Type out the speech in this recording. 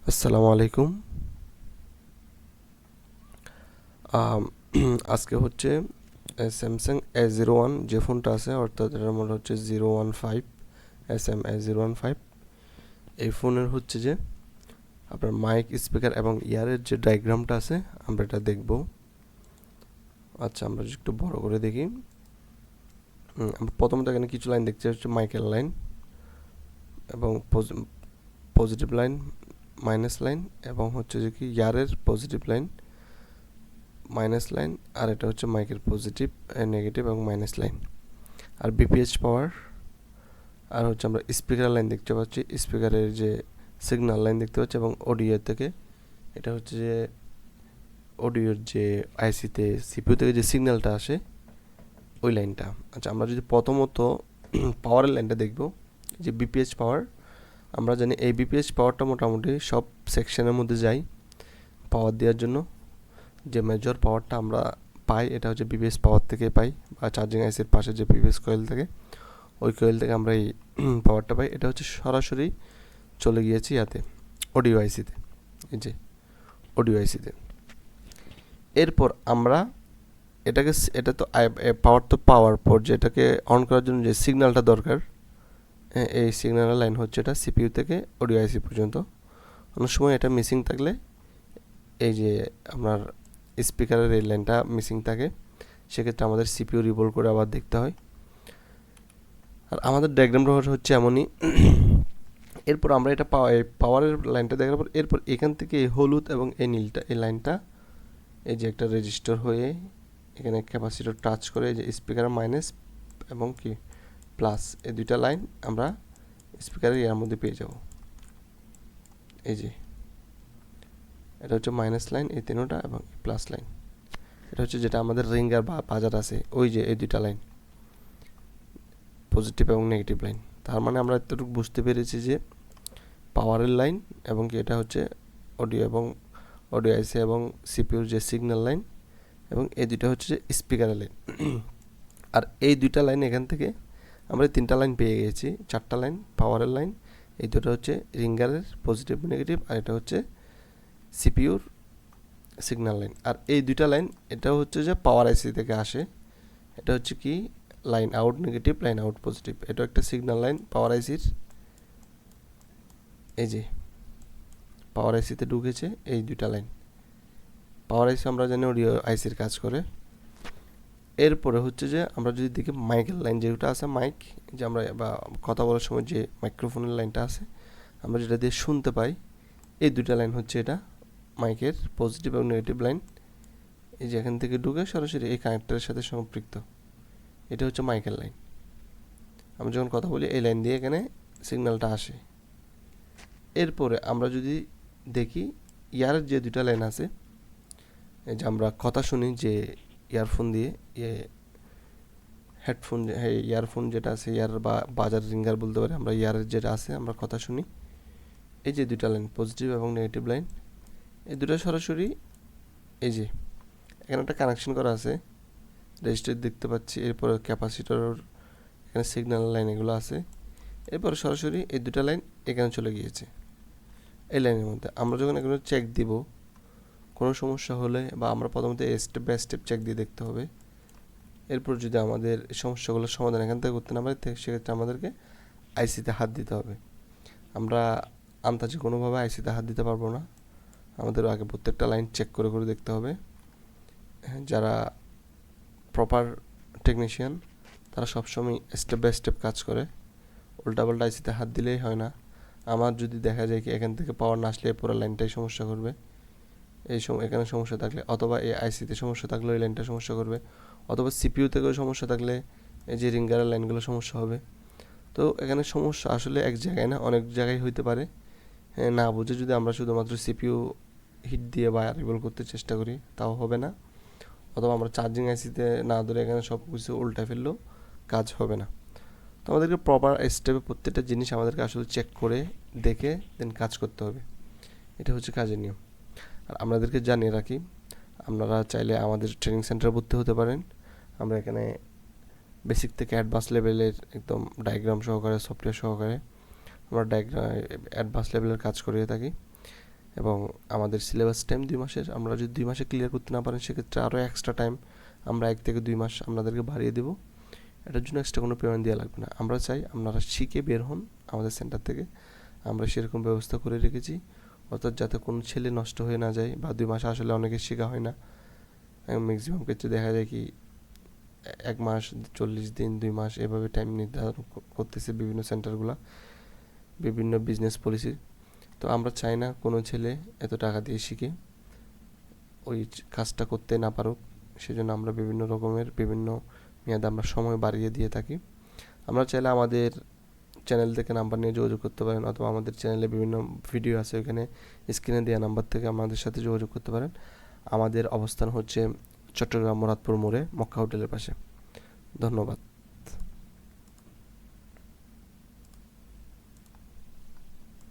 আসসালামু আলাইকুম। আম, আজকে হচ্ছে স্যামসাং A01 যে ফোনটা আছে, অর্থাৎ এটার মডেল হচ্ছে 015 SM A015। এই ফোনের হচ্ছে যে আপনার মাইক, স্পিকার এবং ইয়ারের যে ডায়াগ্রামটা আছে আমরা এটা দেখব। আচ্ছা, আমরা যদি একটু বড় করে দেখি। আমরা প্রথমত এখানে কিছু লাইন দেখতে হচ্ছে মাইকের লাইন এবং পজিটিভ লাইন, মাইনাস লাইন, এবং হচ্ছে যে কি ইয়ারের পজিটিভ লাইন, মাইনাস লাইন, আর এটা হচ্ছে মাইকের পজিটিভ, নেগেটিভ এবং মাইনাস লাইন। আর বিপিএইচ পাওয়ার, আর হচ্ছে আমরা স্পিকার লাইন দেখতে পাচ্ছি, স্পিকারের যে সিগন্যাল লাইন দেখতে পাচ্ছি, এবং অডিও থেকে এটা হচ্ছে যে অডিওর যে আইসিতে সিপিইউ থেকে যে সিগন্যালটা আসে ওই লাইনটা। আচ্ছা, আমরা যদি প্রথমত পাওয়ারের লাইনটা দেখব, যে বিপিএইচ পাওয়ার, আমরা জানি এই বিপিএইচ পাওয়ারটা মোটামুটি সব সেকশনের মধ্যে যায় পাওয়ার দেওয়ার জন্য। যে মেজর পাওয়ারটা আমরা পাই এটা হচ্ছে বিপিএস পাওয়ার থেকে পাই, বা চার্জিং আইসির পাশে যে বিপিএস কয়েল থেকে, ওই কয়েল থেকে আমরা এই পাওয়ারটা পাই। এটা হচ্ছে সরাসরি চলে গিয়েছি ইয়াতে, অডিও আইসিতে, এই যে অডিও আইসিতে। এরপর আমরা এটাকে এটা তো পাওয়ার তো পাওয়ার পর যেটাকে অন করার জন্য যে সিগন্যালটা দরকার, এই সিগন্যালের লাইন হচ্ছে এটা সিপিইউ থেকে অডিও আইসি পর্যন্ত। অনেক সময় এটা মিসিং থাকলে, এই যে আপনার স্পিকারের এই লাইনটা মিসিং থাকে, সেক্ষেত্রে আমাদের সিপিইউ রিভোল্ভ করে আবার দেখতে হয়। আর আমাদের ডায়াগ্রামটা হচ্ছে এমনই। এরপর আমরা এটা পাওয়ারের লাইনটা দেখার পর এরপর এখান থেকে এই হলুদ এবং এই নীলটা, এই লাইনটা এই যে একটা রেজিস্টার হয়ে এখানে ক্যাপাসিটর টাচ করে, যে স্পিকারের মাইনাস এবং কি প্লাস, এই দুইটা লাইন আমরা স্পিকারের এর মধ্যে পেয়ে যাব। এই যে এটা হচ্ছে মাইনাস লাইন, এই তিনটা, এবং প্লাস লাইন, এটা হচ্ছে যেটা আমাদের রিঙ্গার বা বাজার আছে, ওই যে এই দুইটা লাইন, পজিটিভ এবং নেগেটিভ লাইন। তার মানে আমরা এতটুকু বুঝতে পেরেছি যে পাওয়ারের লাইন এবং কি এটা হচ্ছে অডিও এবং অডিও আইসি এবং সিপিইউর যে সিগন্যাল লাইন, এবং এই দুইটা হচ্ছে যে স্পিকারের লাইন। আর এই দুইটা লাইন এখান থেকে আমরা তিনটা লাইন পেয়ে গেছি, চারটা লাইন পাওয়ারের লাইন, এই দুটো হচ্ছে রিঙ্গারের পজিটিভ নেগেটিভ, আর এটা হচ্ছে সিপিইউর সিগন্যাল লাইন। আর এই দুইটা লাইন এটা হচ্ছে যে পাওয়ার আইসি থেকে আসে, এটা হচ্ছে কি line out negative, line out positive, এটা একটা সিগন্যাল লাইন পাওয়ার আইসির। এই যে পাওয়ার আইসিতে ঢুকেছে এই দুইটা লাইন। পাওয়ার আইসি আমরা জানি অডিও আইসির কাজ করে। এরপরে হচ্ছে যে আমরা যদি দেখি মাইকের লাইন যেটা আছে, মাইক যে আমরা বা কথা বলার সময় যে মাইক্রোফোনের লাইনটা আছে, আমরা যেটা দিয়ে শুনতে পাই, এই দুইটা লাইন হচ্ছে এটা মাইকের পজিটিভ এবং নেগেটিভ লাইন। এই যে এখান থেকে ঢুকে সরাসরি এই কানেক্টরের সাথে সম্পৃক্ত, এটা হচ্ছে মাইকের লাইন। আমরা যখন কথা বলি এই লাইন দিয়ে এখানে সিগন্যালটা আসে। এরপরে আমরা যদি দেখি ইয়ারের যে দুইটা লাইন আছে, এই যে আমরা কথা শুনি যে ইয়ারফোন দিয়ে, হেডফোন, ইয়ারফোন যেটা আছে, ইয়ার বা বাজার রিঙ্গার বলতে পারি আমরা, ইয়ারের যেটা আছে আমরা কথা শুনি, এই যে দুইটা লাইন পজিটিভ এবং নেগেটিভ লাইন, এই দুটো সরাসরি এই যে এখানে একটা কানেকশন করা আছে, রেজিস্টার দেখতে পাচ্ছি। এরপরে ক্যাপাসিটর, এখানে সিগন্যাল লাইন এগুলো আছে। এরপরে সরাসরি এই দুটা লাইন এখানে চলে গিয়েছে। এই লাইনের মধ্যে আমরা যখন এগুলো চেক দিব, কোনো সমস্যা হলে বা আমরা প্রথমত স্টেপ বাই স্টেপ চেক দিয়ে দেখতে হবে। এরপর যদি আমাদের সমস্যাগুলোর সমাধান এখান থেকে করতে না পারি, সেক্ষেত্রে আমাদেরকে আইসিতে হাত দিতে হবে। আমরা আন্দাজে কোনোভাবে আইসিতে হাত দিতে পারবো না, আমাদের আগে প্রত্যেকটা লাইন চেক করে করে দেখতে হবে। যারা প্রপার টেকনিশিয়ান তারা সবসময় স্টেপ বাই স্টেপ কাজ করে, উল্টাপাল্টা আইসিতে হাত দিলেই হয় না। আমার যদি দেখা যায় কি এখান থেকে পাওয়ার না আসলে পুরো লাইনটাই সমস্যা করবে, এই এখানে সমস্যা থাকলে, অথবা এই আইসিতে সমস্যা থাকলে ওই লাইনটা সমস্যা করবে, অথবা সিপিইউ থেকেও সমস্যা থাকলে এই যে রিঙ্গারের লাইনগুলো সমস্যা হবে। তো এখানে সমস্যা আসলে এক জায়গায় না, অনেক জায়গায় হইতে পারে। না বুঝে যদি আমরা শুধুমাত্র সিপিইউ হিট দিয়ে বা রিভলভ করতে চেষ্টা করি তাও হবে না, অথবা আমরা চার্জিং আইসিতে না ধরে এখানে সব কিছু উল্টা ফেললেও কাজ হবে না। তো আমাদেরকে প্রপার স্টেপে প্রত্যেকটা জিনিস আমাদেরকে আসলে চেক করে দেখে দেন কাজ করতে হবে, এটা হচ্ছে কাজের নিয়ম। আর আপনাদেরকে জানিয়ে রাখি, আপনারা চাইলে আমাদের ট্রেনিং সেন্টারে ভর্তি হতে পারেন। আমরা এখানে বেসিক থেকে অ্যাডভান্স লেভেলের একদম ডায়াগ্রাম সহকারে, সফটওয়্যার সহকারে আমরা অ্যাডভান্স লেভেলের কাজ করিয়ে থাকি। এবং আমাদের সিলেবাস টাইম 2 মাসের। আমরা যদি 2 মাসে ক্লিয়ার করতে না পারেন সেক্ষেত্রে আরও এক্সট্রা টাইম আমরা 1 থেকে 2 মাস আপনাদেরকে বাড়িয়ে দেবো। এটার জন্য এক্সট্রা কোনো পেমেন্ট দেওয়া লাগবে না। আমরা চাই আপনারা শিখে বের হন আমাদের সেন্টার থেকে। আমরা সেরকম ব্যবস্থা করে রেখেছি, অর্থাৎ যাতে কোনো ছেলে নষ্ট হয়ে না যায়, বা 2 মাসে আসলে অনেকের শেখা হয় না। ম্যাক্সিমাম ক্ষেত্রে দেখা যায় কি 1 মাস, 40 দিন, 2 মাস এভাবে টাইম নির্ধারণ করতেছে বিভিন্ন সেন্টারগুলো, বিভিন্ন বিজনেস পলিসি। তো আমরা চাই না কোনো ছেলে এত টাকা দিয়ে শিখে ওই কাজটা করতে না পারুক। সেজন্য আমরা বিভিন্ন রকমের বিভিন্ন মেয়াদে আমরা সময় বাড়িয়ে দিয়ে থাকি। আমরা চাইলে আমাদের চ্যানেল থেকে নাম্বার নিয়ে যোগাযোগ করতে পারেন, অথবা আমাদের চ্যানেলে বিভিন্ন ভিডিও আছে, ওখানে স্ক্রিনে দেওয়া নাম্বার থেকে আমাদের সাথে যোগাযোগ করতে পারেন। আমাদের অবস্থান হচ্ছে চট্টগ্রাম মুরাদপুর মোড়ে মক্কা হোটেলের পাশে। ধন্যবাদ।